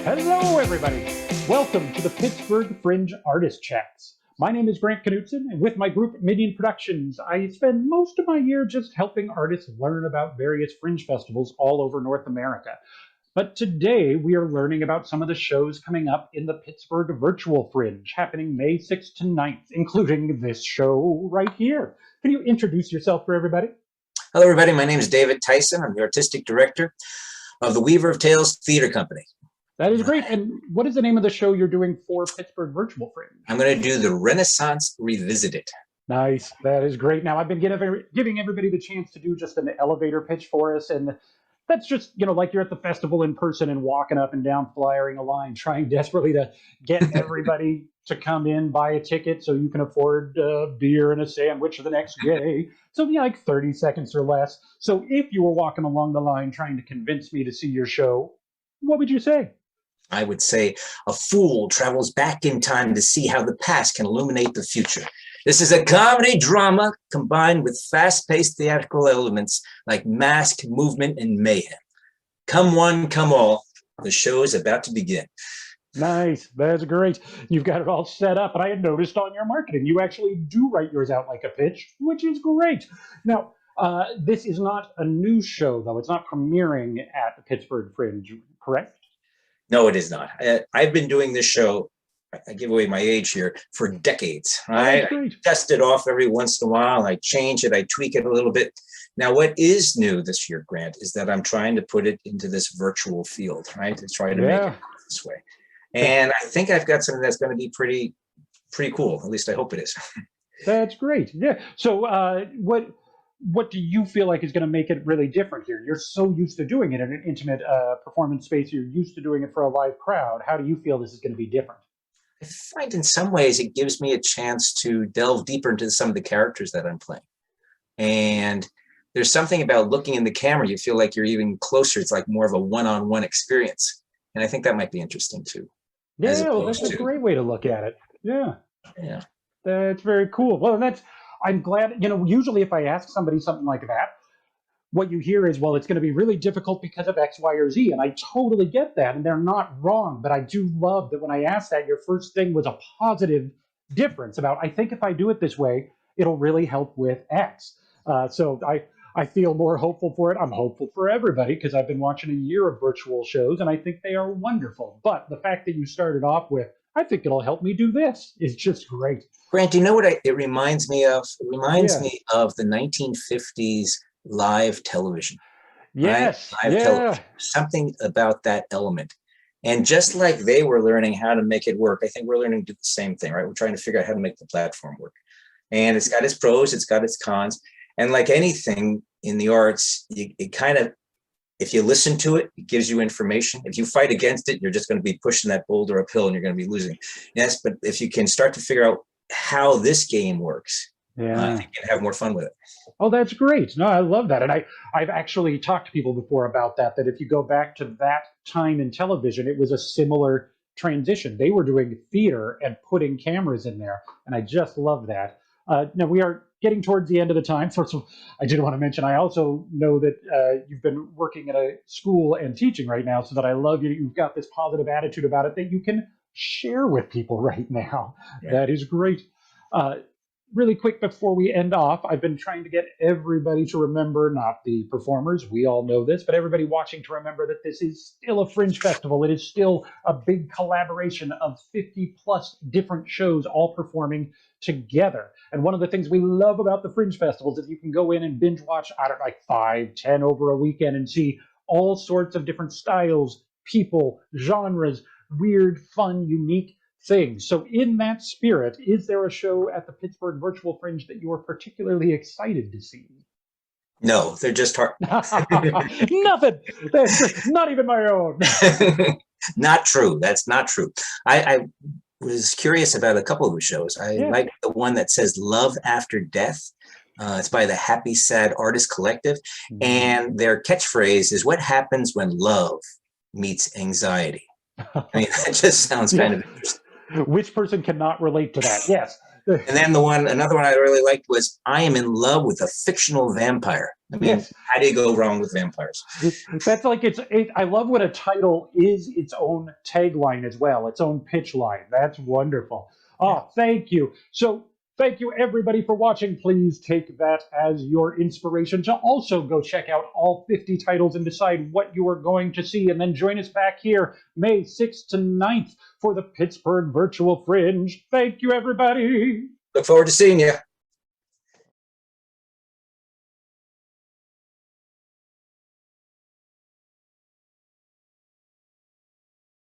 Hello, everybody. Welcome to the Pittsburgh Fringe Artist Chats. My name is Grant Knutson, and with my group Minion Productions, I spend most of my year just helping artists learn about various fringe festivals all over North America. But today we are learning about some of the shows coming up in the Pittsburgh Virtual Fringe, happening May 6th to 9th, including this show right here. Can you introduce yourself for everybody? Hello, everybody. My name is David Tyson. I'm the artistic director of the Weaver of Tales Theater Company. That is great. And what is the name of the show you're doing for Pittsburgh Virtual Fringe? I'm going to do the Renaissance Revisited. Nice. That is great. Now, I've been giving everybody the chance to do just an elevator pitch for us. And that's just, like you're at the festival in person and walking up and down, flyering a line, trying desperately to get everybody to come in, buy a ticket so you can afford a beer and a sandwich the next day. So like 30 seconds or less. So if you were walking along the line trying to convince me to see your show, what would you say? I would say a fool travels back in time to see how the past can illuminate the future. This is a comedy drama combined with fast-paced theatrical elements like mask, movement, and mayhem. Come one, come all. The show is about to begin. Nice. That's great. You've got it all set up. And I had noticed on your marketing, you actually do write yours out like a pitch, which is great. Now, this is not a new show, though. It's not premiering at the Pittsburgh Fringe, correct? No, it is not. I've been doing this show, I give away my age here, for decades. Right? I test it off every once in a while. I change it. I tweak it a little bit. Now, what is new this year, Grant, is that I'm trying to put it into this virtual field, right? To try to make it this way. And I think I've got something that's going to be pretty cool. At least I hope it is. That's great. Yeah. So what do you feel like is going to make it really different here? You're so used to doing it in an intimate performance space. You're used to doing it for a live crowd. How do you feel this is going to be different? I find in some ways it gives me a chance to delve deeper into some of the characters that I'm playing. And there's something about looking in the camera, you feel like you're even closer. It's like more of a one-on-one experience. And I think that might be interesting too. Yeah, well, that's a great way to look at it. Yeah. Yeah. That's very cool. Well, I'm glad, usually if I ask somebody something like that, what you hear is, well, it's going to be really difficult because of X, Y, or Z. And I totally get that. And they're not wrong. But I do love that when I asked that, your first thing was a positive difference about, I think if I do it this way, it'll really help with X. So I feel more hopeful for it. I'm hopeful for everybody because I've been watching a year of virtual shows and I think they are wonderful. But the fact that you started off with, I think it'll help me do this, is just great. Grant, you know what it reminds me of? It reminds me of the 1950s live television. Yes. Right? Live television. Something about that element. And just like they were learning how to make it work, I think we're learning to do the same thing, right? We're trying to figure out how to make the platform work. And it's got its pros, it's got its cons. And like anything in the arts, it kind of, if you listen to it, it gives you information. If you fight against it, you're just going to be pushing that boulder uphill and you're going to be losing. Yes, but if you can start to figure out how this game works, I think you can have more fun with it. Oh, that's great. No, I love that. And I've actually talked to people before about that if you go back to that time in television, it was a similar transition. They were doing theater and putting cameras in there. And I just love that. Now, we are getting towards the end of the time. First of all, I did want to mention, I also know that you've been working at a school and teaching right now, so that I love you. You've got this positive attitude about it that you can share with people right now. Yeah. That is great. Really quick before we end off, I've been trying to get everybody to remember, not the performers, we all know this, but everybody watching to remember that this is still a fringe festival. It is still a big collaboration of 50 plus different shows all performing together. And one of the things we love about the fringe festivals is you can go in and binge watch, I don't know, like 5, 10 over a weekend and see all sorts of different styles, people, genres, weird, fun, unique things. So in that spirit, is there a show at the Pittsburgh Virtual Fringe that you are particularly excited to see? No, they're just hard. Nothing. That's not even my own. Not true. That's not true. I was curious about a couple of the shows. I like the one that says Love After Death. It's by the Happy Sad Artist Collective. And their catchphrase is, what happens when love meets anxiety? I mean, that just sounds kind of interesting. Which person cannot relate to that? Yes. And then another one I really liked was, I am in love with a fictional vampire. I mean, Yes. how do you go wrong with vampires? That's like I love what a title is its own tagline as well, its own pitch line. That's wonderful. Oh, thank you. So thank you everybody for watching. Please take that as your inspiration to also go check out all 50 titles and decide what you are going to see. And then join us back here May 6th to 9th for the Pittsburgh Virtual Fringe. Thank you, everybody. Look forward to seeing you.